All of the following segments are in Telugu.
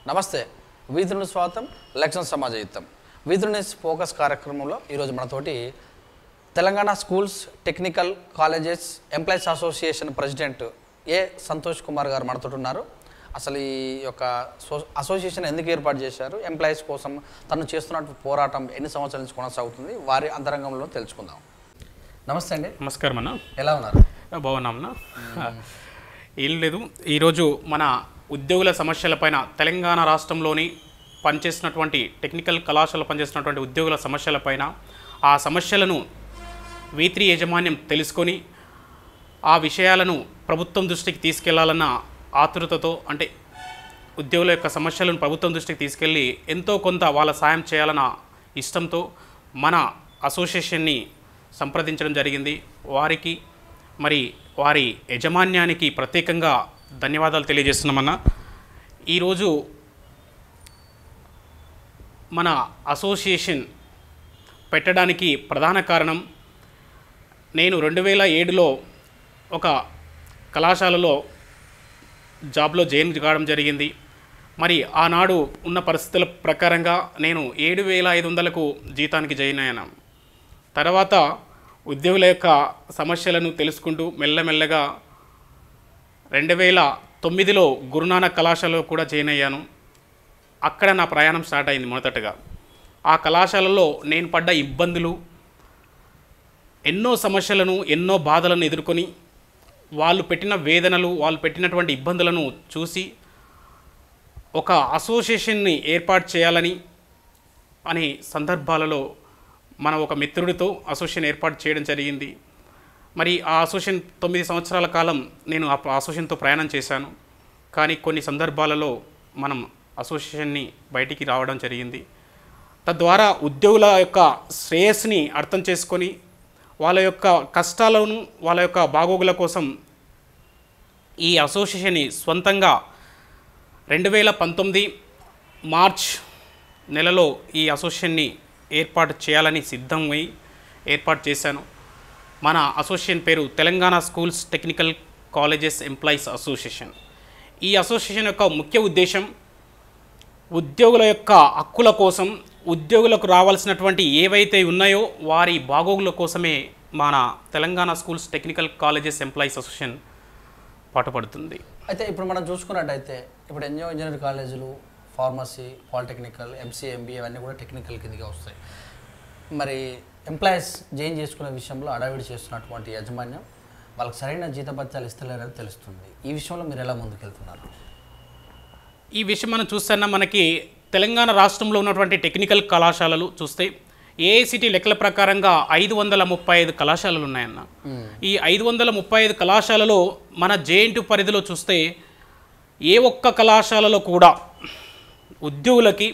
నమస్తే వీధుని స్వాగతం ఎలక్షన్ సమాజయుతం వీధుని ఫోకస్ కార్యక్రమంలో ఈరోజు మనతోటి Telangana schools technical colleges employees association president A Santosh Kumar గారు మనతోటి ఉన్నారు. అసలు ఈ యొక్క అసోసియేషన్ ఎందుకు ఏర్పాటు చేశారు, ఎంప్లాయీస్ కోసం తను చేస్తున్న పోరాటం ఎన్ని సంవత్సరాల నుంచి కొనసాగుతుంది, వారి అంతరంగంలో తెలుసుకుందాం. నమస్తే అండి. నమస్కారం అన్న. ఎలా ఉన్నారు? బాగున్నామన్నా. ఏం లేదు, ఈరోజు మన ఉద్యోగుల సమస్యలపైన తెలంగాణ రాష్ట్రంలోని పనిచేస్తున్నటువంటి టెక్నికల్ కళాశాలలో పనిచేస్తున్నటువంటి ఉద్యోగుల సమస్యలపైన ఆ సమస్యలను V3 యాజమాన్యం తెలుసుకొని ఆ విషయాలను ప్రభుత్వం దృష్టికి తీసుకెళ్లాలన్న ఆతృతతో, అంటే ఉద్యోగుల యొక్క సమస్యలను ప్రభుత్వం దృష్టికి తీసుకెళ్ళి ఎంతో కొంత వాళ్ళ సాయం చేయాలన్న ఇష్టంతో మన అసోసియేషన్ని సంప్రదించడం జరిగింది. వారికి మరి వారి యాజమాన్యానికి ప్రత్యేకంగా ధన్యవాదాలు తెలియజేస్తున్నామన్నా. ఈరోజు మన అసోసియేషన్ పెట్టడానికి ప్రధాన కారణం, నేను 2007లో ఒక కళాశాలలో జాబ్లో జాయిన్ కావడం జరిగింది. మరి ఆనాడు ఉన్న పరిస్థితుల ప్రకారంగా నేను 7,500కు జీతానికి జాయిన్ అయ్యాను. తర్వాత ఉద్యోగుల యొక్క సమస్యలను తెలుసుకుంటూ మెల్లమెల్లగా 2009లో గురునానక్ కళాశాలలో కూడా జాయిన్ అయ్యాను. అక్కడ నా ప్రయాణం స్టార్ట్ అయింది. మొదటగా ఆ కళాశాలలో నేను పడ్డ ఇబ్బందులు, ఎన్నో సమస్యలను, ఎన్నో బాధలను ఎదుర్కొని వాళ్ళు పెట్టిన వేదనలు, వాళ్ళు పెట్టినటువంటి ఇబ్బందులను చూసి ఒక అసోసియేషన్ని ఏర్పాటు చేయాలని అనే సందర్భాలలో మన ఒక మిత్రుడితో అసోసియేషన్ ఏర్పాటు చేయడం జరిగింది. మరి ఆ అసోసియేషన్ 9 సంవత్సరాల కాలం నేను ఆ అసోసియేషన్తో ప్రయాణం చేశాను. కానీ కొన్ని సందర్భాలలో మనం అసోసియేషన్ని బయటికి రావడం జరిగింది. తద్వారా ఉద్యోగుల యొక్క శ్రేయస్సుని అర్థం చేసుకొని వాళ్ళ యొక్క కష్టాలను, వాళ్ళ యొక్క బాగోగుల కోసం ఈ అసోసియేషన్ని స్వంతంగా 2019 మార్చ్ నెలలో ఈ అసోసియేషన్ని ఏర్పాటు చేయాలని సిద్ధమై ఏర్పాటు చేశాను. మన అసోసియేషన్ పేరు Telangana schools technical colleges employees association. ఈ అసోసియేషన్ యొక్క ముఖ్య ఉద్దేశం ఉద్యోగుల యొక్క హక్కుల కోసం, ఉద్యోగులకు రావాల్సినటువంటి ఏవైతే ఉన్నాయో వారి బాగోగుల కోసమే మన Telangana schools technical colleges employees association పాటుపడుతుంది. అయితే ఇప్పుడు మనం చూసుకున్నట్టయితే ఇప్పుడు ఎన్నో ఇంజనీరింగ్ కాలేజీలు, ఫార్మసీ, పాలిటెక్నికల్, MCA, MBA ఇవన్నీ కూడా టెక్నికల్ కిందగా వస్తాయి. మరి ఎంప్లాయీస్ జాయిన్ చేసుకునే విషయంలో అడావిడి చేస్తున్నటువంటి యాజమాన్యం వాళ్ళకి సరైన జీతభత్యాలు ఇస్తలేరని తెలుస్తుంది. ఈ విషయంలో మీరు ఎలా ముందుకెళ్తున్నారు? ఈ విషయం మనం చూస్తున్నా, మనకి తెలంగాణ రాష్ట్రంలో ఉన్నటువంటి టెక్నికల్ కళాశాలలు చూస్తే AICT లెక్కల ప్రకారంగా 535 కళాశాలలు ఉన్నాయన్న. ఈ 535 కళాశాలలో మన JNT పరిధిలో చూస్తే ఏ ఒక్క కళాశాలలో కూడా ఉద్యోగులకి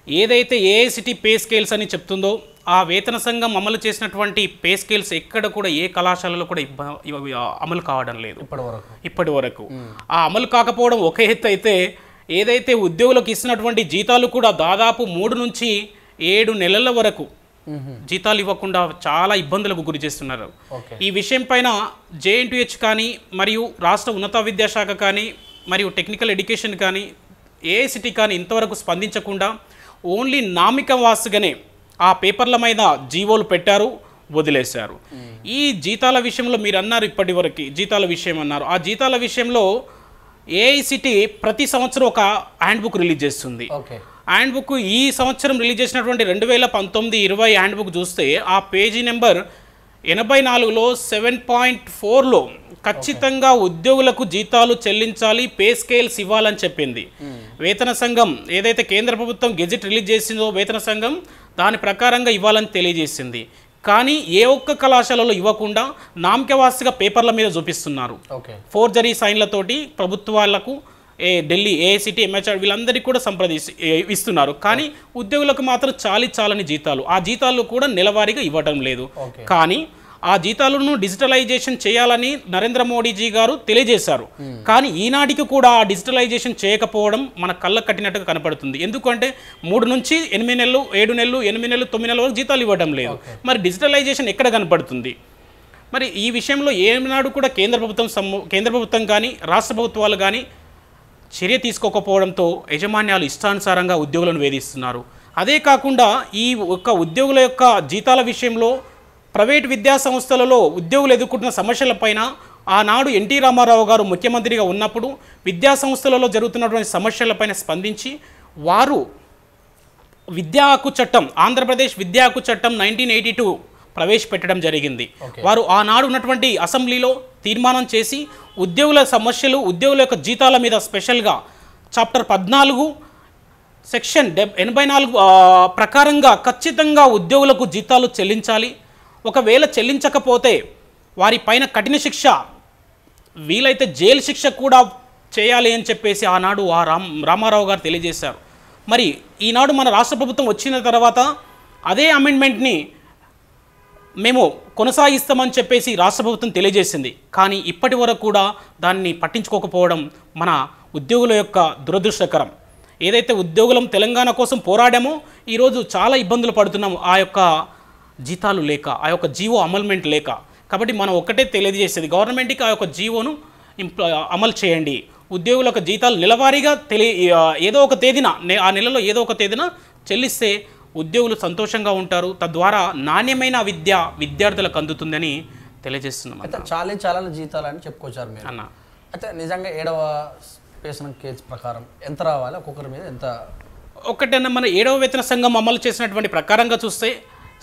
ఏదైతే AICT పే స్కేల్స్ అని చెప్తుందో ఆ వేతన సంఘం అమలు చేసినటువంటి పే స్కేల్స్ ఎక్కడ కూడా ఏ కళాశాలలో కూడా అమలు కావడం లేదు ఇప్పటి వరకు. ఆ అమలు కాకపోవడం ఒక ఎత్తు అయితే, ఏదైతే ఉద్యోగులకు ఇస్తున్నటువంటి జీతాలు కూడా దాదాపు 3 నుంచి 7 నెలల వరకు జీతాలు ఇవ్వకుండా చాలా ఇబ్బందులకు గురి చేస్తున్నారు. ఈ విషయం పైన JNTH కానీ, మరియు రాష్ట్ర ఉన్నత విద్యాశాఖ కానీ, మరియు టెక్నికల్ ఎడ్యుకేషన్ కానీ, AICT కానీ ఇంతవరకు స్పందించకుండా ఓన్లీ నామిక వాసుగానే ఆ పేపర్ల మీద జీవోలు పెట్టారు, వదిలేశారు. ఈ జీతాల విషయంలో మీరు అన్నారు, ఇప్పటి వరకు జీతాల విషయం అన్నారు. ఆ జీతాల విషయంలో AICT ప్రతి సంవత్సరం ఒక హ్యాండ్ బుక్ రిలీజ్ చేస్తుంది. హ్యాండ్ బుక్ ఈ సంవత్సరం రిలీజ్ చేసినటువంటి 2019-20 హ్యాండ్ బుక్ చూస్తే ఆ పేజీ నెంబర్ 84లో 7.4లో ఖచ్చితంగా ఉద్యోగులకు జీతాలు చెల్లించాలి, పే స్కేల్స్ ఇవ్వాలని చెప్పింది. వేతన సంఘం ఏదైతే కేంద్ర ప్రభుత్వం గెజెట్ రిలీజ్ చేసిందో వేతన సంఘం దాని ప్రకారంగా ఇవ్వాలని తెలియజేసింది. కానీ ఏ ఒక్క కళాశాలలో ఇవ్వకుండా నామకేవాసిగా పేపర్ల మీద చూపిస్తున్నారు. ఫోర్జరీ సైన్లతోటి ప్రభుత్వాలకు ఢిల్లీ AICT, MHR వీళ్ళందరికీ కూడా ఇస్తున్నారు. కానీ ఉద్యోగులకు మాత్రం చాలని జీతాలు, ఆ జీతాలు కూడా నెలవారీగా ఇవ్వడం లేదు. కానీ ఆ జీతాలను డిజిటలైజేషన్ చేయాలని నరేంద్ర మోడీజీ గారు తెలియజేశారు. కానీ ఈనాటికి కూడా ఆ డిజిటలైజేషన్ చేయకపోవడం మన కళ్ళకు కట్టినట్టుగా కనపడుతుంది. ఎందుకంటే 3 నుంచి 8 నెలలు, 7 నెలలు, 8 నెలలు, 9 నెలల వరకు జీతాలు ఇవ్వడం లేదు. మరి డిజిటలైజేషన్ ఎక్కడ కనపడుతుంది? మరి ఈ విషయంలో ఏనాడు కూడా కేంద్ర ప్రభుత్వం కానీ రాష్ట్ర ప్రభుత్వాలు కానీ చర్య తీసుకోకపోవడంతో యాజమాన్యాలు ఇష్టానుసారంగా ఉద్యోగులను వేధిస్తున్నారు. అదే కాకుండా ఈ యొక్క ఉద్యోగుల యొక్క జీతాల విషయంలో ప్రైవేట్ విద్యా సంస్థలలో ఉద్యోగులు ఎదుర్కొంటున్న సమస్యలపైన ఆనాడు ఎన్టీ రామారావు గారు ముఖ్యమంత్రిగా ఉన్నప్పుడు విద్యా సంస్థలలో జరుగుతున్నటువంటి సమస్యలపైన స్పందించి వారు విద్యా హక్కు చట్టం, ఆంధ్రప్రదేశ్ విద్యా హక్కు చట్టం 1982 ప్రవేశపెట్టడం జరిగింది. వారు ఆనాడు ఉన్నటువంటి అసెంబ్లీలో తీర్మానం చేసి ఉద్యోగుల సమస్యలు, ఉద్యోగుల యొక్క జీతాల మీద స్పెషల్గా చాప్టర్ 14 సెక్షన్ 84 ప్రకారంగా ఖచ్చితంగా ఉద్యోగులకు జీతాలు చెల్లించాలి. ఒకవేళ చెల్లించకపోతే వారి పైన కఠిన శిక్ష, వీలైతే జైలు శిక్ష కూడా చేయాలి అని చెప్పేసి ఆనాడు రామారావు గారు తెలియజేశారు. మరి ఈనాడు మన రాష్ట్ర ప్రభుత్వం వచ్చిన తర్వాత అదే అమెండ్మెంట్ని మేము కొనసాగిస్తామని చెప్పేసి రాష్ట్ర ప్రభుత్వం తెలియజేసింది. కానీ ఇప్పటి వరకు కూడా దాన్ని పట్టించుకోకపోవడం మన ఉద్యోగుల యొక్క దురదృష్టకరం. ఏదైతే ఉద్యోగులం తెలంగాణ కోసం పోరాడామో ఈరోజు చాలా ఇబ్బందులు పడుతున్నాము ఆ యొక్క జీతాలు లేక, ఆ యొక్క జీవో అమల్మెంట్ లేక. కాబట్టి మనం ఒక్కటే తెలియజేసేది, గవర్నమెంట్కి ఆ యొక్క జీవోను అమలు చేయండి. ఉద్యోగుల యొక్క జీతాలు నెలవారీగా ఏదో ఒక తేదీన, ఆ నెలలో ఏదో ఒక తేదీన చెల్లిస్తే ఉద్యోగులు సంతోషంగా ఉంటారు. తద్వారా నాణ్యమైన విద్య విద్యార్థులకు అందుతుందని తెలియజేస్తున్నాం. అయితే చాలా జీతాలు అని చెప్పుకొచ్చారు మీరు అన్న. అయితే నిజంగా 7వ వేతన కేజ్ ప్రకారం ఎంత రావాలి, ఒక్కొక్కరి మీద ఎంత? ఒకటన్నా మన 7వ వేతన సంఘం అమలు చేసినటువంటి ప్రకారంగా చూస్తే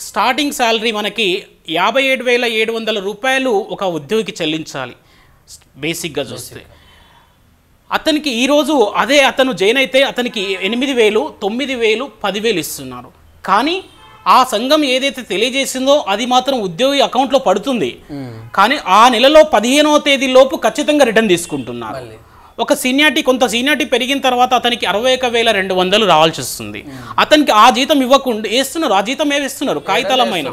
స్టార్టింగ్ శాలరీ మనకి 57,700 రూపాయలు ఒక ఉద్యోగికి చెల్లించాలి బేసిక్గా చూస్తే. అతనికి ఈరోజు అదే అతను జాయిన్ అయితే అతనికి 8,000, 9,000, 10,000 ఇస్తున్నారు. కానీ ఆ సంఘం ఏదైతే తెలియజేసిందో అది మాత్రం ఉద్యోగి అకౌంట్లో పడుతుంది. కానీ ఆ నెలలో 15వ తేదీ లోపు ఖచ్చితంగా రిటర్న్ తీసుకుంటున్నారు. ఒక కొంత సీనియారిటీ పెరిగిన తర్వాత అతనికి 61,200 రావాల్సి వస్తుంది. అతనికి ఆ జీతం ఇవ్వకుండా వేస్తున్నారు, ఆ జీతం వేస్తున్నారు కాగితాలమైన.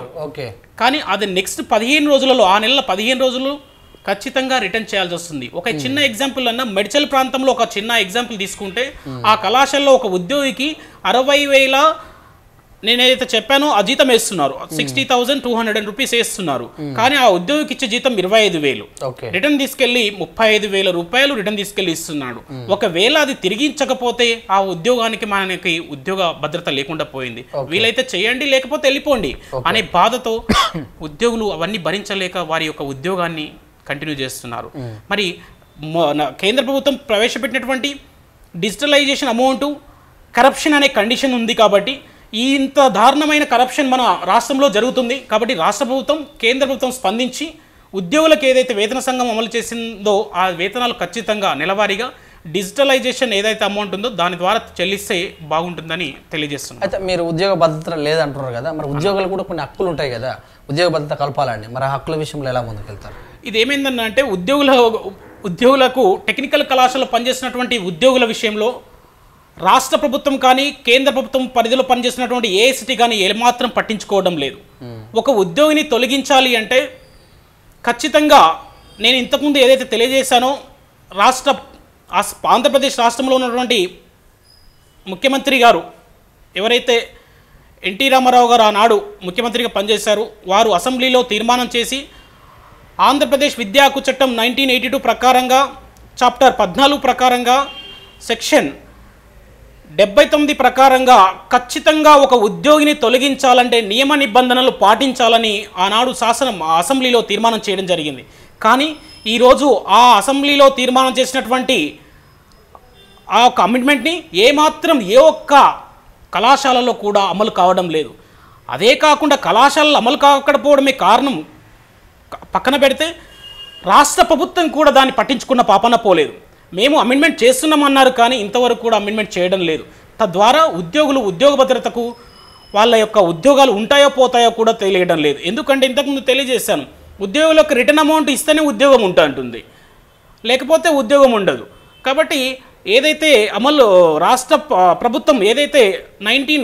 కానీ అది నెక్స్ట్ 15 రోజులలో, ఆ నెలలో 15 రోజులు ఖచ్చితంగా రిటర్న్ చేయాల్సి వస్తుంది. ఒక చిన్న ఎగ్జాంపుల్ అన్న, మెడ్చల్ ప్రాంతంలో ఒక చిన్న ఎగ్జాంపుల్ తీసుకుంటే ఆ కళాశాలలో ఒక ఉద్యోగికి 60,000 నేనేదైతే చెప్పానో ఆ జీతం వేస్తున్నారు, 60,200 రూపీస్ వేస్తున్నారు. కానీ ఆ ఉద్యోగికి ఇచ్చే జీతం 25,000. రిటర్న్ తీసుకెళ్లి 35,000 రూపాయలు రిటర్న్ తీసుకెళ్లి ఇస్తున్నాడు. ఒకవేళ అది తిరిగించకపోతే ఆ ఉద్యోగానికి మనకి ఉద్యోగ భద్రత లేకుండా పోయింది. వీలైతే చేయండి, లేకపోతే వెళ్ళిపోండి అనే బాధతో ఉద్యోగులు అవన్నీ భరించలేక వారి యొక్క ఉద్యోగాన్ని కంటిన్యూ చేస్తున్నారు. మరి కేంద్ర ప్రభుత్వం ప్రవేశపెట్టినటువంటి డిజిటలైజేషన్ అమౌంట్, కరప్షన్ అనే కండిషన్ ఉంది. కాబట్టి ఇంత దారుణమైన కరప్షన్ మన రాష్ట్రంలో జరుగుతుంది. కాబట్టి రాష్ట్ర ప్రభుత్వం, కేంద్ర ప్రభుత్వం స్పందించి ఉద్యోగులకు ఏదైతే వేతన సంఘం అమలు చేసిందో ఆ వేతనాలు ఖచ్చితంగా నెలవారీగా డిజిటలైజేషన్ ఏదైతే అమౌంట్ ఉందో దాని ద్వారా చెల్లిస్తే బాగుంటుందని తెలియజేస్తున్నారు. అయితే మీరు ఉద్యోగ భద్రత లేదంటున్నారు కదా, మరి ఉద్యోగులు కూడా కొన్ని హక్కులు ఉంటాయి కదా, ఉద్యోగ భద్రత కలపాలండి. మరి ఆ హక్కుల విషయంలో ఎలా ముందుకెళ్తారు? ఇది ఏమైందన్న అంటే ఉద్యోగులకు టెక్నికల్ కళాశాలలో పనిచేసినటువంటి ఉద్యోగుల విషయంలో రాష్ట్ర ప్రభుత్వం కానీ కేంద్ర ప్రభుత్వం పరిధిలో పనిచేసినటువంటి ఏఐసిటీ కానీ ఏమాత్రం పట్టించుకోవడం లేదు. ఒక ఉద్యోగిని తొలగించాలి అంటే ఖచ్చితంగా నేను ఇంతకుముందు ఏదైతే తెలియజేశానో ఆంధ్రప్రదేశ్ రాష్ట్రంలో ఉన్నటువంటి ముఖ్యమంత్రి గారు ఎవరైతే ఎన్టీ రామారావు గారు ఆనాడు ముఖ్యమంత్రిగా పనిచేశారు, వారు అసెంబ్లీలో తీర్మానం చేసి ఆంధ్రప్రదేశ్ విద్యా హక్కు చట్టం 1982 ప్రకారంగా చాప్టర్ 14 ప్రకారంగా సెక్షన్ 79 ప్రకారంగా ఖచ్చితంగా ఒక ఉద్యోగిని తొలగించాలంటే నియమ నిబంధనలు పాటించాలని ఆనాడు అసెంబ్లీలో తీర్మానం చేయడం జరిగింది. కానీ ఈరోజు ఆ అసెంబ్లీలో తీర్మానం చేసినటువంటి ఆ యొక్క అమెండ్మెంట్ని ఏమాత్రం ఏ ఒక్క కళాశాలలో కూడా అమలు కావడం లేదు. అదే కాకుండా కళాశాలలు అమలు కాకపోవడమే కారణం పక్కన పెడితే రాష్ట్ర ప్రభుత్వం కూడా దాన్ని పట్టించుకున్న పాపన పోలేదు. మేము అమెండ్మెంట్ చేస్తున్నామన్నారు కానీ ఇంతవరకు కూడా అమెండ్మెంట్ చేయడం లేదు. తద్వారా ఉద్యోగ భద్రతకు వాళ్ళ యొక్క ఉద్యోగాలు ఉంటాయో పోతాయో కూడా తెలియడం లేదు. ఎందుకంటే ఇంతకుముందు తెలియజేశాను, ఉద్యోగులకు రిటర్న్ అమౌంట్ ఇస్తేనే ఉద్యోగం ఉంటుంది, లేకపోతే ఉద్యోగం ఉండదు. కాబట్టి ఏదైతే రాష్ట్ర ప్రభుత్వం ఏదైతే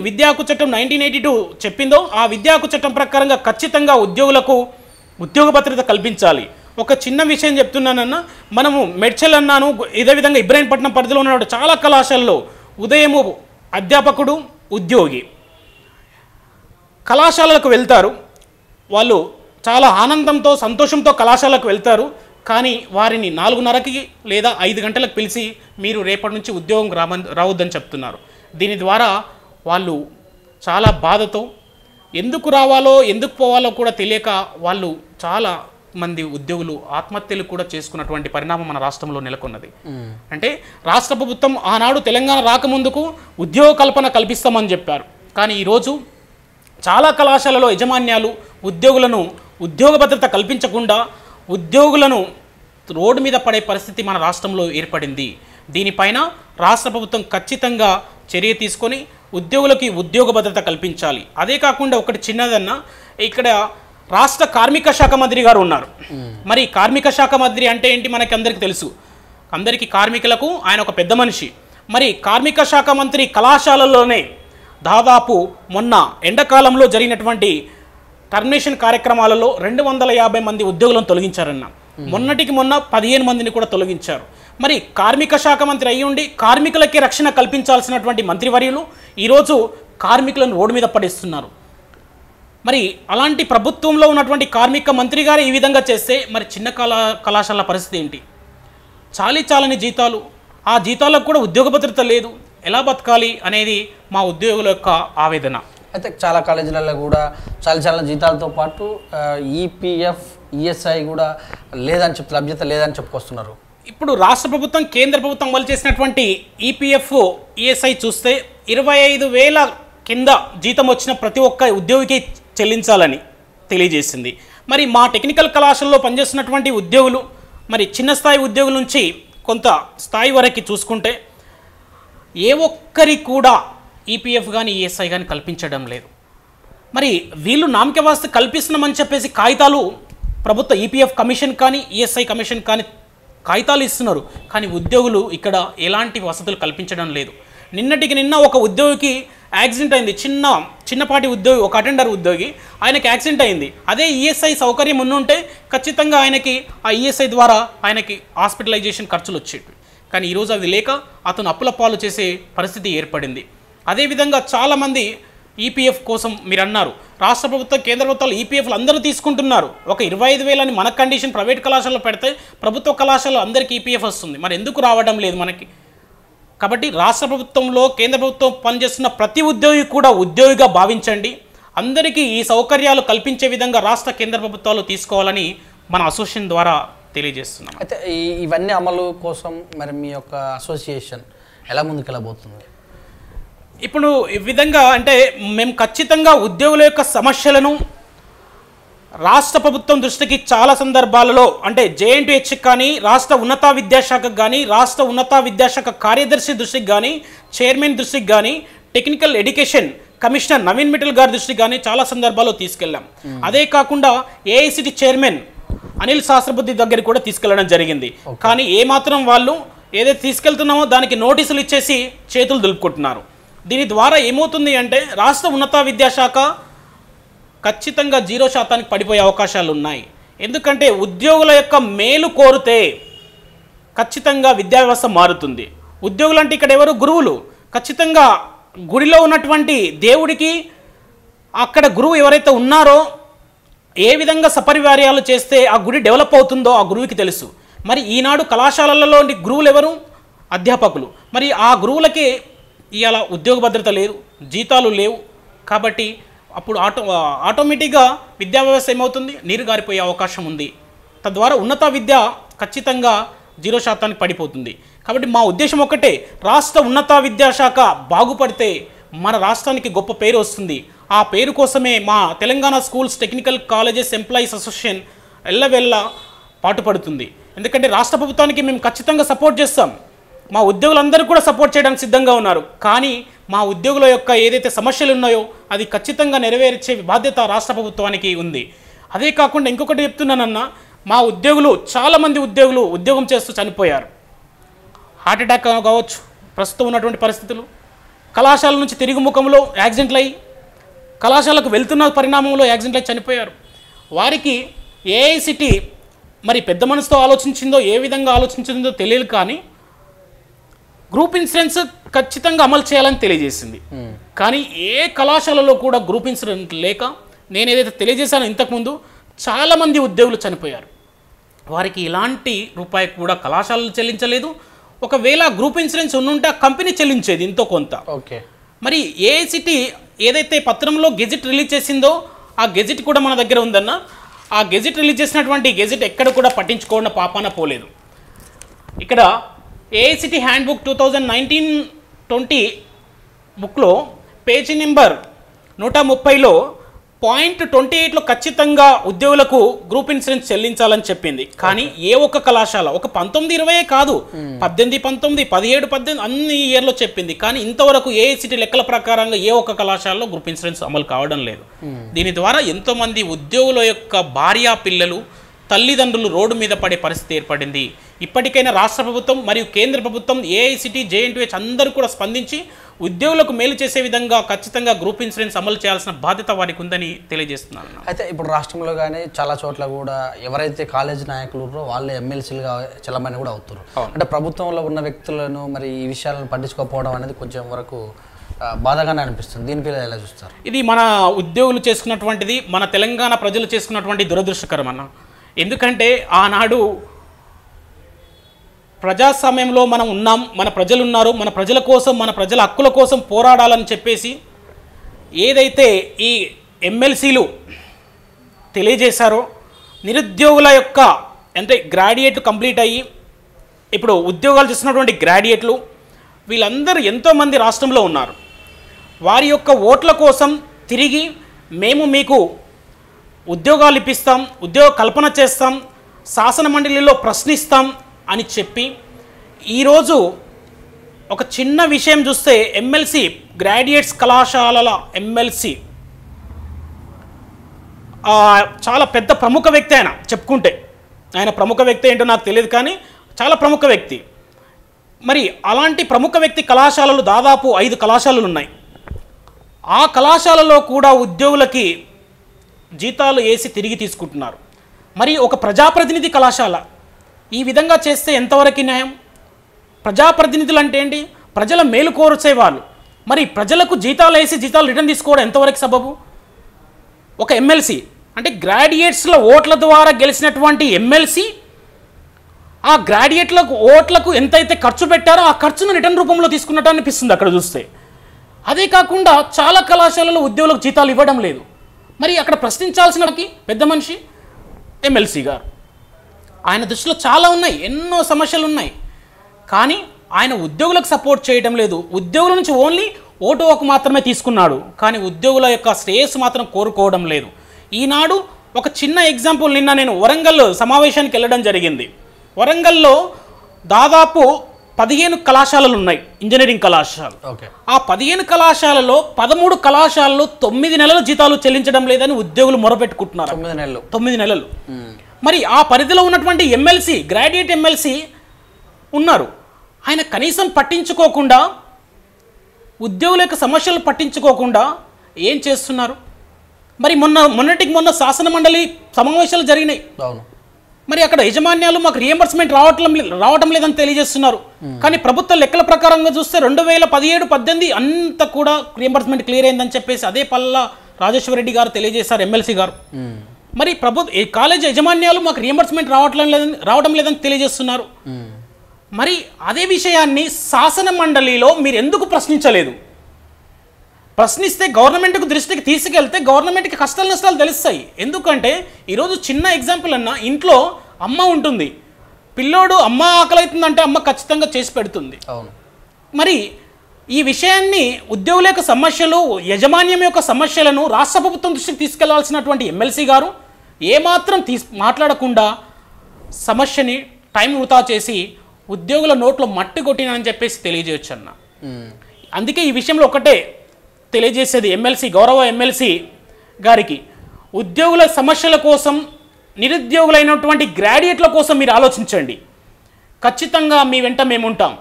విద్యా హక్కు చట్టం 1982 చెప్పిందో ఆ విద్యా హక్కు చట్టం ప్రకారంగా ఖచ్చితంగా ఉద్యోగులకు ఉద్యోగ భద్రత కల్పించాలి. ఒక చిన్న విషయం చెప్తున్నానన్న, మనము మెడ్చల్ అన్నాను, ఇదే విధంగా ఇబ్రాహీంపట్నం పరిధిలో ఉన్న చాలా కళాశాలలో ఉదయము అధ్యాపకుడు ఉద్యోగి కళాశాలకు వెళ్తారు. వాళ్ళు చాలా ఆనందంతో సంతోషంతో కళాశాలకు వెళ్తారు. కానీ వారిని 4:30కి లేదా 5 గంటలకు పిలిచి మీరు రేపటి నుంచి ఉద్యోగం రావద్దని చెప్తున్నారు. దీని ద్వారా వాళ్ళు చాలా బాధతో ఎందుకు రావాలో ఎందుకు పోవాలో కూడా తెలియక వాళ్ళు చాలా మంది ఉద్యోగులు ఆత్మహత్యలు కూడా చేసుకున్నటువంటి పరిణామం మన రాష్ట్రంలో నెలకొన్నది. అంటే రాష్ట్ర ప్రభుత్వం ఆనాడు తెలంగాణ రాకముందుకు ఉద్యోగ కల్పన కల్పిస్తామని చెప్పారు. కానీ ఈరోజు చాలా కళాశాలలో యాజమాన్యాలు ఉద్యోగులను ఉద్యోగ భద్రత కల్పించకుండా ఉద్యోగులను రోడ్డు మీద పడే పరిస్థితి మన రాష్ట్రంలో ఏర్పడింది. దీనిపైన రాష్ట్ర ప్రభుత్వం ఖచ్చితంగా చర్య తీసుకొని ఉద్యోగులకి ఉద్యోగ భద్రత కల్పించాలి. అదే కాకుండా ఒకటి చిన్నదన్నా, ఇక్కడ రాష్ట్ర కార్మిక శాఖ మంత్రి గారు ఉన్నారు. మరి కార్మిక శాఖ మంత్రి అంటే ఏంటి మనకి అందరికీ తెలుసు. అందరికీ కార్మికులకు ఆయన ఒక పెద్ద మనిషి. మరి కార్మిక శాఖ మంత్రి కళాశాలలోనే దాదాపు మొన్న ఎండాకాలంలో జరిగినటువంటి టర్మినేషన్ కార్యక్రమాలలో 250 మంది ఉద్యోగులను తొలగించారన్న. మొన్నటికి మొన్న 15 మందిని కూడా తొలగించారు. మరి కార్మిక శాఖ మంత్రి అయ్యుండి కార్మికులకి రక్షణ కల్పించాల్సినటువంటి మంత్రివర్యులు ఈరోజు కార్మికులను రోడ్డు మీద పడేస్తున్నారు. మరి అలాంటి ప్రభుత్వంలో ఉన్నటువంటి కార్మిక మంత్రి గారు ఈ విధంగా చేస్తే మరి చిన్న కళాశాల పరిస్థితి ఏంటి? చాలని జీతాలు, ఆ జీతాలకు కూడా ఉద్యోగ భద్రత లేదు. ఎలా బతకాలి అనేది మా ఉద్యోగుల యొక్క ఆవేదన. అయితే చాలా కాలేజీలలో కూడా చాలా జీతాలతో పాటు ఈపీఎఫ్ ఈఎస్ఐ కూడా లేదని లభ్యత లేదని చెప్పుకొస్తున్నారు. ఇప్పుడు రాష్ట్ర ప్రభుత్వం కేంద్ర ప్రభుత్వం అమలు చేసినటువంటి ఈపీఎఫ్ ఈఎస్ఐ చూస్తే 25,000 కింద జీతం వచ్చిన ప్రతి ఒక్క ఉద్యోగికి చెల్లించాలని తెలియజేసింది. మరి మా టెక్నికల్ కళాశాలలో పనిచేస్తున్నటువంటి ఉద్యోగులు మరి చిన్న స్థాయి ఉద్యోగుల నుంచి కొంత స్థాయి వరకు చూసుకుంటే ఏ ఒక్కరి కూడా ఈపీఎఫ్ కానీ ఈఎస్ఐ కానీ కల్పించడం లేదు. మరి వీళ్ళు నామకే వాస్తే కల్పిస్తున్నామని చెప్పేసి కాగితాలు ప్రభుత్వ ఈపీఎఫ్ కమిషన్ కానీ ఈఎస్ఐ కమిషన్ కానీ కాగితాలు ఇస్తున్నారు. కానీ ఉద్యోగులు ఇక్కడ ఎలాంటి వసతులు కల్పించడం లేదు. నిన్నటికి నిన్న ఒక ఉద్యోగికి యాక్సిడెంట్ అయింది. చిన్నపాటి ఉద్యోగి, ఒక అటెండర్ ఉద్యోగి, ఆయనకి యాక్సిడెంట్ అయింది. అదే ఈఎస్ఐ సౌకర్యం ఉంటే ఖచ్చితంగా ఆయనకి ఆ ఈఎస్ఐ ద్వారా ఆయనకి హాస్పిటలైజేషన్ ఖర్చులు వచ్చేవి. కానీ ఈరోజు అది లేక అతను అప్పుల పాలు చేసే పరిస్థితి ఏర్పడింది. అదేవిధంగా చాలామంది ఈపీఎఫ్ కోసం మీరు అన్నారు, రాష్ట్ర ప్రభుత్వం కేంద్ర ప్రభుత్వాలు ఈపీఎఫ్లు అందరూ తీసుకుంటున్నారు. ఒక 25,000 అని మన కండిషన్ ప్రైవేట్ కళాశాలలో పెడితే ప్రభుత్వ కళాశాలలో అందరికీ ఈపీఎఫ్ వస్తుంది. మరి ఎందుకు రావడం లేదు మనకి? కాబట్టి రాష్ట్ర ప్రభుత్వంలో కేంద్ర ప్రభుత్వం పనిచేస్తున్న ప్రతి ఉద్యోగి కూడా ఉద్యోగిగా భావించండి. అందరికీ ఈ సౌకర్యాలు కల్పించే విధంగా రాష్ట్ర కేంద్ర ప్రభుత్వాలు తీసుకోవాలని మన అసోసియేషన్ ద్వారా తెలియజేస్తున్నాం. అయితే ఇవన్నీ అమలు కోసం మరి మీ యొక్క అసోసియేషన్ ఎలా ముందుకెళ్ళబోతుంది? ఇప్పుడు ఈ విధంగా అంటే మేము ఖచ్చితంగా ఉద్యోగుల యొక్క సమస్యలను రాష్ట్ర ప్రభుత్వం దృష్టికి చాలా సందర్భాలలో అంటే జేఎన్టీహెచ్ కానీ రాష్ట్ర ఉన్నత విద్యాశాఖకు కానీ రాష్ట్ర ఉన్నత విద్యాశాఖ కార్యదర్శి దృష్టికి కానీ చైర్మన్ దృష్టికి కానీ technical education commissioner Naveen Mittal గారి దృష్టికి కానీ చాలా సందర్భాల్లో తీసుకెళ్ళాం. అదే కాకుండా ఏఐసిటి చైర్మన్ అనిల్ సహస్రబుద్ధి దగ్గర కూడా తీసుకెళ్లడం జరిగింది. కానీ ఏమాత్రం వాళ్ళు ఏదైతే తీసుకెళ్తున్నామో దానికి నోటీసులు ఇచ్చేసి చేతులు దులుపుకుంటున్నారు. దీని ద్వారా ఏమవుతుంది అంటే రాష్ట్ర ఉన్నత విద్యాశాఖ ఖచ్చితంగా 0% పడిపోయే అవకాశాలు ఉన్నాయి. ఎందుకంటే ఉద్యోగుల యొక్క మేలు కోరితే ఖచ్చితంగా విద్యా వ్యవస్థ మారుతుంది. ఉద్యోగులు అంటే ఇక్కడ ఎవరు? గురువులు. ఖచ్చితంగా గుడిలో ఉన్నటువంటి దేవుడికి అక్కడ గురువు ఎవరైతే ఉన్నారో ఏ విధంగా సపరివార్యాలు చేస్తే ఆ గుడి డెవలప్ అవుతుందో ఆ గురువుకి తెలుసు. మరి ఈనాడు కళాశాలలలో గురువులు ఎవరు? అధ్యాపకులు. మరి ఆ గురువులకి ఇవాళ ఉద్యోగ భద్రత లేదు, జీతాలు లేవు. కాబట్టి అప్పుడు ఆటోమేటిక్గా విద్యా వ్యవస్థ ఏమవుతుంది? నీరు గారిపోయే అవకాశం ఉంది. తద్వారా ఉన్నత విద్య ఖచ్చితంగా 0% పడిపోతుంది. కాబట్టి మా ఉద్దేశం ఒక్కటే, రాష్ట్ర ఉన్నత విద్యాశాఖ బాగుపడితే మన రాష్ట్రానికి గొప్ప పేరు వస్తుంది. ఆ పేరు కోసమే మా Telangana schools technical colleges employees association ఎల్లవెల్ల పాటుపడుతుంది. ఎందుకంటే రాష్ట్ర ప్రభుత్వానికి మేము ఖచ్చితంగా సపోర్ట్ చేస్తాం. మా ఉద్యోగులందరూ కూడా సపోర్ట్ చేయడానికి సిద్ధంగా ఉన్నారు. కానీ మా ఉద్యోగుల యొక్క ఏదైతే సమస్యలు ఉన్నాయో అది ఖచ్చితంగా నెరవేర్చే బాధ్యత రాష్ట్ర ప్రభుత్వానికి ఉంది. అదే కాకుండా ఇంకొకటి చెప్తున్నానన్నా, మా ఉద్యోగులు చాలామంది ఉద్యోగులు ఉద్యోగం చేస్తూ చనిపోయారు. హార్ట్ అటాక్ కావచ్చు, ప్రస్తుతం ఉన్నటువంటి పరిస్థితులు, కళాశాల నుంచి తిరిగి ముఖంలో యాక్సిడెంట్లు అయ్యి కళాశాలకు వెళ్తున్న పరిణామంలో యాక్సిడెంట్లు అయ్యి చనిపోయారు. వారికి ఏఐసిటి మరి పెద్ద మనసుతో ఆలోచించిందో ఏ విధంగా ఆలోచించిందో తెలియదు, కానీ గ్రూప్ ఇన్సూరెన్స్ ఖచ్చితంగా అమలు చేయాలని తెలియజేసింది. కానీ ఏ కళాశాలలో కూడా గ్రూప్ ఇన్సూరెన్స్ లేక నేను ఏదైతే తెలియజేశానో ఇంతకుముందు చాలామంది ఉద్యోగులు చనిపోయారు. వారికి ఇలాంటి రూపాయి కూడా కళాశాలలు చెల్లించలేదు. ఒకవేళ గ్రూప్ ఇన్సూరెన్స్ ఉంటే ఆ కంపెనీ చెల్లించేది ఎంతో కొంత. ఓకే. మరి ఏఐసిటి ఏదైతే పత్రంలో గెజిట్ రిలీజ్ చేసిందో ఆ గెజిట్ కూడా మన దగ్గర ఉందన్న. ఆ గెజిట్ రిలీజ్ చేసినటువంటి గెజిట్ ఎక్కడ కూడా పట్టించుకోకుండా పాపాన పోలేదు. ఇక్కడ ఏఐసిటి హ్యాండ్ బుక్ 2019-20 బుక్లో పేజీ నెంబర్ 130లో .28లో ఖచ్చితంగా ఉద్యోగులకు గ్రూప్ ఇన్సూరెన్స్ చెల్లించాలని చెప్పింది. కానీ ఏ ఒక్క కళాశాల, ఒక 19-20 కాదు, 18-19, 17-18 అన్ని ఇయర్లో చెప్పింది. కానీ ఇంతవరకు ఏఐసిటి లెక్కల ప్రకారంగా ఏ ఒక్క కళాశాలలో గ్రూప్ ఇన్సూరెన్స్ అమలు కావడం లేదు. దీని ద్వారా ఎంతోమంది ఉద్యోగుల యొక్క భార్యా పిల్లలు, తల్లిదండ్రులు రోడ్డు మీద పడే పరిస్థితి ఏర్పడింది. ఇప్పటికైనా రాష్ట్ర ప్రభుత్వం మరియు కేంద్ర ప్రభుత్వం, ఏఐసిటి, JNTH అందరూ కూడా స్పందించి ఉద్యోగులకు మేలు చేసే విధంగా ఖచ్చితంగా గ్రూప్ ఇన్సూరెన్స్ అమలు చేయాల్సిన బాధ్యత వారికి ఉందని తెలియజేస్తున్నాను. అయితే ఇప్పుడు రాష్ట్రంలో కానీ చాలా చోట్ల కూడా ఎవరైతే కాలేజీ నాయకులు ఉన్నారో వాళ్ళే ఎమ్మెల్సీలుగా చలమని కూడా అవుతారు. అంటే ప్రభుత్వంలో ఉన్న వ్యక్తులను మరి ఈ విషయాలను పట్టించుకోకపోవడం అనేది కొంచెం వరకు బాధగానే అనిపిస్తుంది. దీనిపై ఎలా చూస్తారు? ఇది మన ఉద్యోగులు చేసుకున్నటువంటిది, మన తెలంగాణ ప్రజలు చేసుకున్నటువంటి దురదృష్టకరం అన్న. ఎందుకంటే ఆనాడు ప్రజాస్వామ్యంలో మనం ఉన్నాం, మన ప్రజలు ఉన్నారు, మన ప్రజల కోసం, మన ప్రజల హక్కుల కోసం పోరాడాలని చెప్పేసి ఏదైతే ఈ ఎమ్మెల్సీలు తెలియజేశారో, నిరుద్యోగుల యొక్క అంటే గ్రాడ్యుయేట్లు కంప్లీట్ అయ్యి ఇప్పుడు ఉద్యోగాలు చేస్తున్నటువంటి గ్రాడ్యుయేట్లు వీళ్ళందరూ ఎంతోమంది రాష్ట్రంలో ఉన్నారు. వారి యొక్క ఓట్ల కోసం తిరిగి మేము మీకు ఉద్యోగాలు ఇప్పిస్తాం, ఉద్యోగ కల్పన చేస్తాం, శాసన మండలిలో ప్రశ్నిస్తాం అని చెప్పి ఈరోజు ఒక చిన్న విషయం చూస్తే ఎమ్మెల్సీ గ్రాడ్యుయేట్స్ కళాశాలల ఎమ్మెల్సీ చాలా పెద్ద ప్రముఖ వ్యక్తి ఆయన. చెప్పుకుంటే ఆయన ప్రముఖ వ్యక్తి ఏంటో నాకు తెలియదు, కానీ చాలా ప్రముఖ వ్యక్తి. మరి అలాంటి ప్రముఖ వ్యక్తి కళాశాలలు దాదాపు 5 కళాశాలలు ఉన్నాయి. ఆ కళాశాలలో కూడా ఉద్యోగులకి జీతాలు వేసి తిరిగి తీసుకుంటున్నారు. మరి ఒక ప్రజాప్రతినిధి కళాశాల ఈ విధంగా చేస్తే ఎంతవరకు న్యాయం? ప్రజాప్రతినిధులు అంటే ఏంటి? ప్రజల మేలు కోరుచేవాళ్ళు. మరి ప్రజలకు జీతాలు వేసి జీతాలు రిటర్న్ తీసుకోవడం ఎంతవరకు సబబు? ఒక ఎమ్మెల్సీ అంటే గ్రాడ్యుయేట్స్ల ఓట్ల ద్వారా గెలిచినటువంటి ఎమ్మెల్సీ ఆ గ్రాడ్యుయేట్లకు ఓట్లకు ఎంతైతే ఖర్చు పెట్టారో ఆ ఖర్చును రిటర్న్ రూపంలో తీసుకున్నట్టు అనిపిస్తుంది అక్కడ చూస్తే. అదే కాకుండా చాలా కళాశాలలో ఉద్యోగులకు జీతాలు ఇవ్వడం లేదు. మరి అక్కడ ప్రశ్నించాల్సిన పెద్ద మనిషి ఎమ్మెల్సీ గారు. ఆయన దృష్టిలో చాలా ఉన్నాయి, ఎన్నో సమస్యలు ఉన్నాయి. కానీ ఆయన ఉద్యోగులకు సపోర్ట్ చేయడం లేదు. ఉద్యోగుల నుంచి ఓన్లీ ఓటు హక్కు మాత్రమే తీసుకున్నాడు, కానీ ఉద్యోగుల యొక్క శ్రేయస్సు మాత్రం కోరుకోవడం లేదు. ఈనాడు ఒక చిన్న ఎగ్జాంపుల్, నిన్న నేను వరంగల్ సమావేశానికి వెళ్ళడం జరిగింది. వరంగల్లో దాదాపు 15 కళాశాలలు ఉన్నాయి, ఇంజనీరింగ్ కళాశాలలు. ఆ 15 కళాశాలలో 13 కళాశాలలు 9 నెలల జీతాలు చెల్లించడం లేదని ఉద్యోగులు మొరపెట్టుకుంటున్నారు. 9 నెలలు. మరి ఆ పరిధిలో ఉన్నటువంటి ఎమ్మెల్సీ, గ్రాడ్యుయేట్ ఎమ్మెల్సీ ఉన్నారు. ఆయన కనీసం పట్టించుకోకుండా, ఉద్యోగుల యొక్క సమస్యలు పట్టించుకోకుండా ఏం చేస్తున్నారు? మరి మొన్నటికి మొన్న శాసన మండలి సమావేశాలు జరిగినాయి. మరి అక్కడ యజమాన్యాలు మాకు రియంబర్స్మెంట్ రావటం లేదని తెలియజేస్తున్నారు. కానీ ప్రభుత్వ లెక్కల ప్రకారంగా చూస్తే 2017-18 అంతా కూడా రియంబర్స్మెంట్ క్లియర్ అయిందని చెప్పేసి అదే పల్లా రాజేశ్వర రెడ్డి గారు తెలియజేశారు, ఎమ్మెల్సీ గారు. మరి కాలేజ్ యజమాన్యాలు మాకు రియంబర్స్మెంట్ రావడం లేదని తెలియజేస్తున్నారు. మరి అదే విషయాన్ని శాసన మండలిలో మీరు ఎందుకు ప్రశ్నించలేదు? ప్రశ్నిస్తే గవర్నమెంట్కు దృష్టికి తీసుకెళ్తే గవర్నమెంట్కి కష్టాలు నష్టాలు తెలుస్తాయి. ఎందుకంటే ఈరోజు చిన్న ఎగ్జాంపుల్ అన్న, ఇంట్లో అమ్మ ఉంటుంది, పిల్లోడు అమ్మ ఆకలి అవుతుందంటే అమ్మ ఖచ్చితంగా చేసి పెడుతుంది. మరి ఈ విషయాన్ని ఉద్యోగుల యొక్క సమస్యలు, యజమాన్యం యొక్క సమస్యలను రాష్ట్ర ప్రభుత్వం దృష్టికి తీసుకెళ్లాల్సినటువంటి ఎమ్మెల్సీ గారు ఏమాత్రం మాట్లాడకుండా సమస్యని టైం వృధా చేసి ఉద్యోగుల నోట్లో మట్టి కొట్టినని చెప్పేసి తెలియజేయచ్చు అన్న. అందుకే ఈ విషయంలో ఒకటే తెలియజేసేది ఎమ్మెల్సీ, గౌరవ ఎమ్మెల్సీ గారికి, ఉద్యోగుల సమస్యల కోసం, నిరుద్యోగులైనటువంటి గ్రాడ్యుయేట్ల కోసం మీరు ఆలోచించండి. ఖచ్చితంగా మీ వెంట మేము ఉంటాం.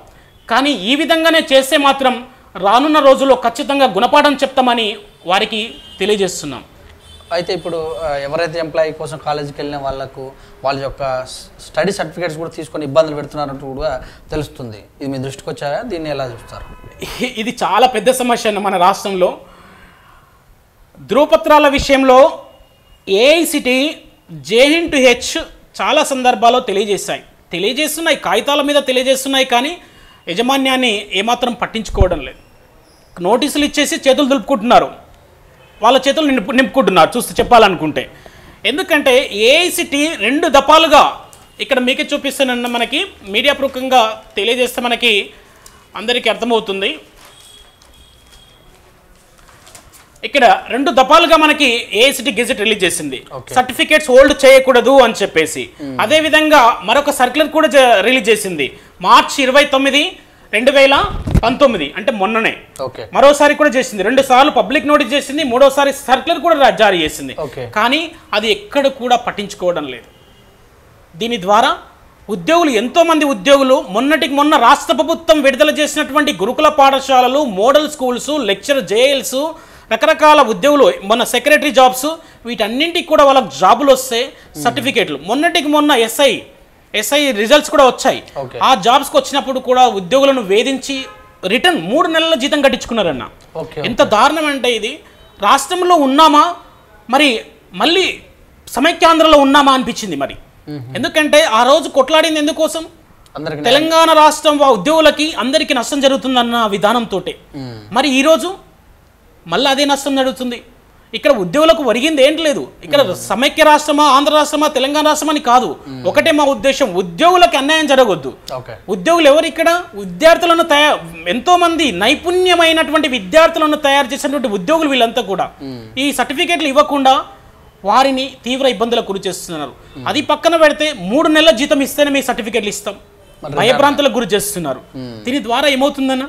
కానీ ఈ విధంగానే చేస్తే మాత్రం రానున్న రోజుల్లో ఖచ్చితంగా గుణపాఠం చెప్తామని వారికి తెలియజేస్తున్నాం. అయితే ఇప్పుడు ఎవరైతే ఎంప్లాయీ కోసం కాలేజీకి వెళ్ళిన వాళ్ళకు వాళ్ళ యొక్క స్టడీ సర్టిఫికేట్స్ కూడా తీసుకొని ఇబ్బందులు పెడుతున్నారంటూ కూడా తెలుస్తుంది. ఇది మీ దృష్టికి వచ్చాయా? దీన్ని ఎలా చూస్తారు? ఇది చాలా పెద్ద సమస్య అన్న మన రాష్ట్రంలో. ధృవపత్రాల విషయంలో ఏఐసిటి, JNTH చాలా సందర్భాల్లో తెలియజేస్తున్నాయి, కాగితాల మీద తెలియజేస్తున్నాయి, కానీ యాజమాన్యాన్ని ఏమాత్రం పట్టించుకోవడం లేదు. నోటీసులు ఇచ్చేసి చేతులు దులుపుకుంటున్నారు, వాళ్ళ చేతులు నింపుకుంటున్నారు చూస్తే చెప్పాలనుకుంటే. ఎందుకంటే ఏఐసిటి 2 దఫాలుగా ఇక్కడ మీకే చూపిస్తానన్న మనకి మీడియా పూర్వకంగా తెలియజేస్తే మనకి అందరికీ అర్థమవుతుంది. ఇక్కడ 2 దఫాలుగా మనకి ఏఐసిటి గెజెట్ రిలీజ్ చేసింది, సర్టిఫికేట్స్ హోల్డ్ చేయకూడదు అని చెప్పేసి. అదేవిధంగా మరొక సర్క్యులర్ కూడా రిలీజ్ చేసింది మార్చి 29, 2019, అంటే మొన్ననే మరోసారి కూడా చేసింది. 2 సార్లు పబ్లిక్ నోటీస్ చేసింది, 3వసారి సర్క్యులర్ కూడా జారీ చేసింది. కానీ అది ఎక్కడ కూడా పట్టించుకోవడం లేదు. దీని ద్వారా ఉద్యోగులు, ఎంతోమంది ఉద్యోగులు మొన్నటికి మొన్న రాష్ట్ర ప్రభుత్వం విడుదల చేసినటువంటి గురుకుల పాఠశాలలు, మోడల్ స్కూల్స్, లెక్చర్ జేఎల్స్, రకరకాల ఉద్యోగులు, మన సెక్రటరీ జాబ్స్, వీటన్నింటికి కూడా వాళ్ళకి జాబులు వస్తే సర్టిఫికేట్లు, మొన్నటికి మొన్న ఎస్ఐ రిజల్ట్స్ కూడా వచ్చాయి. ఆ జాబ్స్కి వచ్చినప్పుడు కూడా ఉద్యోగులను వేధించి రిటర్న్ 3 నెలల జీతం కట్టించుకున్నారన్న. ఎంత దారుణం అంటే ఇది. రాష్ట్రంలో ఉన్నామా మరి మళ్ళీ సమైక్యాంధ్రలో ఉన్నామా అనిపించింది మరి. ఎందుకంటే ఆ రోజు కొట్లాడింది ఎందుకోసం, తెలంగాణ రాష్ట్రం ఉద్యోగులకి అందరికీ నష్టం జరుగుతుందన్న విధానంతో. మరి ఈరోజు మళ్ళీ అదే నష్టం జరుగుతుంది. ఇక్కడ ఉద్యోగులకు ఒరిగింది ఏంటి లేదు. ఇక్కడ సమైక్య రాష్ట్రమా, ఆంధ్ర రాష్ట్రమా, తెలంగాణ రాష్ట్రమా అని కాదు. ఒకటే మా ఉద్దేశం, ఉద్యోగులకు అన్యాయం జరగొద్దు. ఉద్యోగులు ఎవరు ఇక్కడ? విద్యార్థులను ఎంతో మంది నైపుణ్యమైనటువంటి విద్యార్థులను తయారు చేసినటువంటి ఉద్యోగులు వీళ్ళంతా కూడా ఈ సర్టిఫికేట్లు ఇవ్వకుండా వారిని తీవ్ర ఇబ్బందులకు గురి చేస్తున్నారు. అది పక్కన పెడితే 3 నెలల జీతం ఇస్తేనే మీ సర్టిఫికేట్లు ఇస్తాం, భయభ్రాంతులకు గురి చేస్తున్నారు. దీని ద్వారా ఏమవుతుందన్న,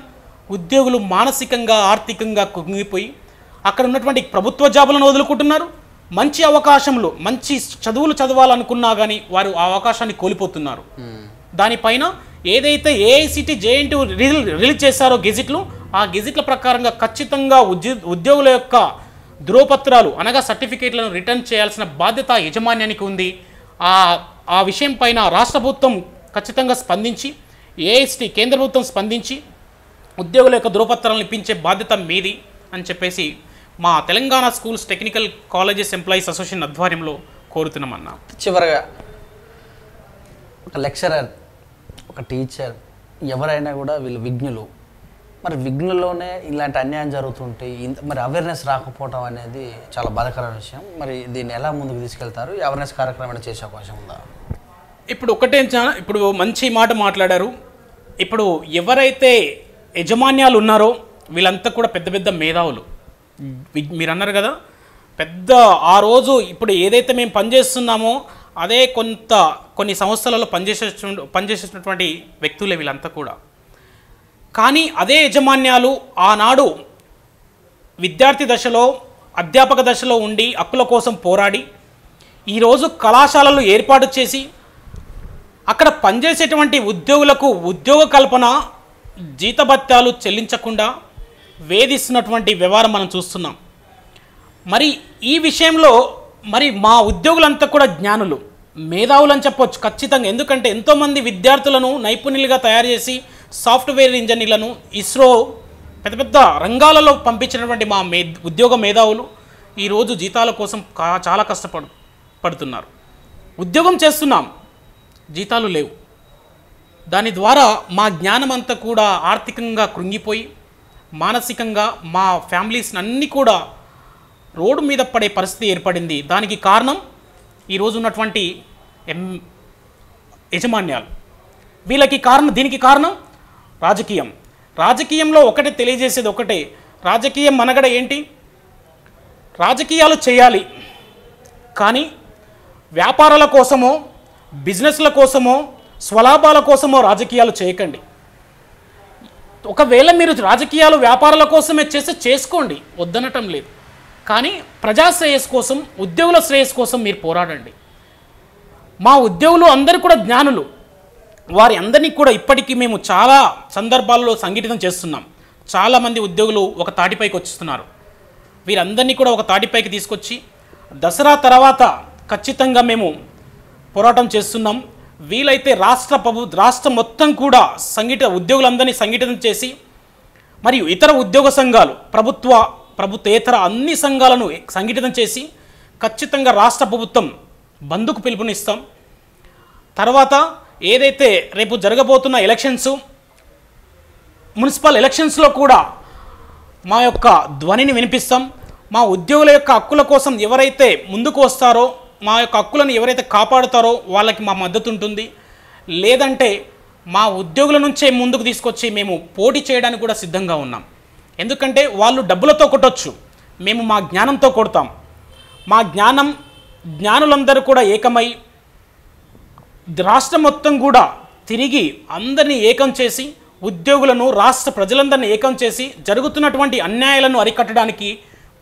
ఉద్యోగులు మానసికంగా, ఆర్థికంగా కుంగిపోయి అక్కడ ఉన్నటువంటి ప్రభుత్వ జాబులను వదులుకుంటున్నారు. మంచి అవకాశంలో మంచి చదువులు చదవాలనుకున్నా కానీ వారు ఆ అవకాశాన్ని కోల్పోతున్నారు. దానిపైన ఏదైతే ఏఐసిటి జేఎన్టీయూ రిలీజ్ చేశారో గెజిట్లు, ఆ గెజిట్ల ప్రకారంగా ఖచ్చితంగా ఉద్యోగుల యొక్క ధృవపత్రాలు అనగా సర్టిఫికేట్లను రిటర్న్ చేయాల్సిన బాధ్యత యజమాన్యానికి ఉంది. ఆ విషయం పైన రాష్ట్ర ప్రభుత్వం ఖచ్చితంగా స్పందించి, ఏఐసిటి కేంద్ర ప్రభుత్వం స్పందించి ఉద్యోగుల యొక్క ధృవపత్రాలను ఇప్పించే బాధ్యత మీది అని చెప్పేసి మా Telangana schools technical colleges employees association ఆధ్వర్యంలో కోరుతున్నామన్నా. చివరగా ఒక లెక్చరర్, ఒక టీచర్, ఎవరైనా కూడా వీళ్ళు విఘ్నులు. మరి విఘ్నుల్లోనే ఇలాంటి అన్యాయం జరుగుతుంటే మరి అవేర్నెస్ రాకపోవడం అనేది చాలా బాధాకరమైన విషయం. మరి దీన్ని ఎలా ముందుకు తీసుకెళ్తారు? ఈ అవేర్నెస్ కార్యక్రమం చేసే అవకాశం ఉందా? ఇప్పుడు మంచి మాట మాట్లాడారు. ఇప్పుడు ఎవరైతే యజమాన్యాలు ఉన్నారో వీళ్ళంతా కూడా పెద్ద పెద్ద మేధావులు. మీరు అన్నారు కదా, పెద్ద ఆ రోజు ఇప్పుడు ఏదైతే మేము పనిచేస్తున్నామో అదే కొన్ని సంస్థలలో పనిచేసేటటువంటి వ్యక్తులే వీళ్ళంతా కూడా. కానీ అదే యజమాన్యాలు ఆనాడు విద్యార్థి దశలో, అధ్యాపక దశలో ఉండి హక్కుల కోసం పోరాడి ఈరోజు కళాశాలలు ఏర్పాటు చేసి అక్కడ పనిచేసేటువంటి ఉద్యోగులకు ఉద్యోగ కల్పన, జీతభత్యాలు చెల్లించకుండా వేధిస్తున్నటువంటి వ్యవహారం మనం చూస్తున్నాం. మరి ఈ విషయంలో మరి మా ఉద్యోగులంతా కూడా జ్ఞానులు, మేధావులు అని చెప్పొచ్చు ఖచ్చితంగా. ఎందుకంటే ఎంతోమంది విద్యార్థులను నైపుణ్యులుగా తయారు చేసి సాఫ్ట్వేర్ ఇంజనీర్లను ఇస్రో పెద్ద పెద్ద రంగాలలో పంపించినటువంటి మా ఉద్యోగ మేధావులు ఈరోజు జీతాల కోసం చాలా కష్టపడుతున్నారు. ఉద్యోగం చేస్తున్నాం, జీతాలు లేవు. దాని ద్వారా మా జ్ఞానం అంతా కూడా ఆర్థికంగా కృంగిపోయి మానసికంగా మా ఫ్యామిలీస్ అన్నీ కూడా రోడ్డు మీద పడే పరిస్థితి ఏర్పడింది. దానికి కారణం ఈరోజు ఉన్నటువంటి యజమాన్యాలు. దీనికి కారణం రాజకీయంలో ఒకటే తెలియజేసేది ఒకటే, రాజకీయం మనగడ ఏంటి? రాజకీయాలు చేయాలి, కానీ వ్యాపారాల కోసమో, బిజినెస్ల కోసమో, స్వలాభాల కోసమో రాజకీయాలు చేయకండి. ఒకవేళ మీరు రాజకీయాలు వ్యాపారాల కోసమే చేస్తే చేసుకోండి, వద్దనటం లేదు. కానీ ప్రజా శ్రేయస్సు కోసం, ఉద్యోగుల శ్రేయస్సు కోసం మీరు పోరాడండి. మా ఉద్యోగులు అందరూ కూడా జ్ఞానులు. వారి అందరినీ కూడా ఇప్పటికీ మేము చాలా సందర్భాల్లో సంఘటితం చేస్తున్నాం. చాలామంది ఉద్యోగులు ఒక తాటిపైకి వస్తున్నారు. వీరందరినీ కూడా ఒక తాటిపైకి తీసుకొచ్చి దసరా తర్వాత ఖచ్చితంగా మేము పోరాటం చేస్తున్నాం. వీలైతే రాష్ట్రం మొత్తం కూడా ఉద్యోగులందరినీ సంఘటితం చేసి మరియు ఇతర ఉద్యోగ సంఘాలు, ప్రభుత్వేతర అన్ని సంఘాలను సంఘటితం చేసి ఖచ్చితంగా రాష్ట్ర ప్రభుత్వం బంద్కు పిలుపునిస్తాం. తర్వాత ఏదైతే రేపు జరగబోతున్న ఎలక్షన్స్, మున్సిపల్ ఎలక్షన్స్లో కూడా మా యొక్క ధ్వనిని వినిపిస్తాం. మా ఉద్యోగుల యొక్క హక్కుల కోసం ఎవరైతే ముందుకు వస్తారో, మా యొక్క హక్కులను ఎవరైతే కాపాడుతారో వాళ్ళకి మా మద్దతు ఉంటుంది. లేదంటే మా ఉద్యోగుల నుంచే ముందుకు తీసుకొచ్చి మేము పోటీ చేయడానికి కూడా సిద్ధంగా ఉన్నాం. ఎందుకంటే వాళ్ళు డబ్బులతో కొట్టొచ్చు, మేము మా జ్ఞానంతో కొడతాం. మా జ్ఞానులందరూ కూడా ఏకమై రాష్ట్రం మొత్తం కూడా తిరిగి అందరినీ ఏకం చేసి, ఉద్యోగులను, రాష్ట్ర ప్రజలందరినీ ఏకం చేసి జరుగుతున్నటువంటి అన్యాయాలను అరికట్టడానికి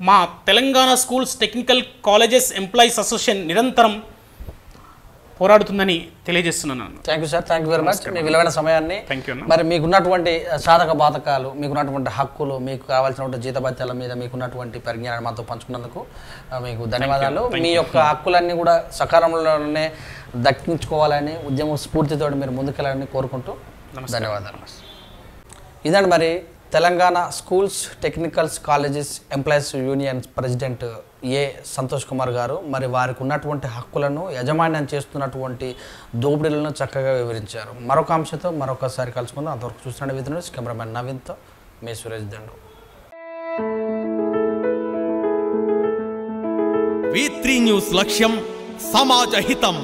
మా Telangana schools technical colleges employees association నిరంతరం పోరాడుతుందని తెలియజేస్తున్నాను. Thank you sir, thank you very much మీ విలువైన సమయాన్ని. Thank you. మరి మీకున్నటువంటి సాధక బాధకాలు, మీకున్నటువంటి హక్కులు, మీకు కావాల్సినటువంటి జీతభత్యాల మీద మీకున్నటువంటి పరిజ్ఞానాన్ని మాతో పంచుకున్నందుకు మీకు ధన్యవాదాలు. మీ యొక్క హక్కులన్నీ కూడా సకాలంలోనే దక్కించుకోవాలని, ఉద్యమ స్ఫూర్తితో మీరు ముందుకెళ్ళాలని కోరుకుంటూ ధన్యవాదాలు. ఇదండి మరి Telangana schools technicals colleges employees union president A Santosh Kumar గారు మరి వారికి ఉన్నటువంటి హక్కులను యజమాన్యం చేస్తున్నటువంటి దోపిడీలను చక్కగా వివరించారు. మరొక అంశంతో మరొకసారి కలుసుకుందాం. అంతవరకు చూస్తున్న with news cameraman నవీన్తో me Suresh Dandu. V3 news లక్ష్యం సమాజ హితం.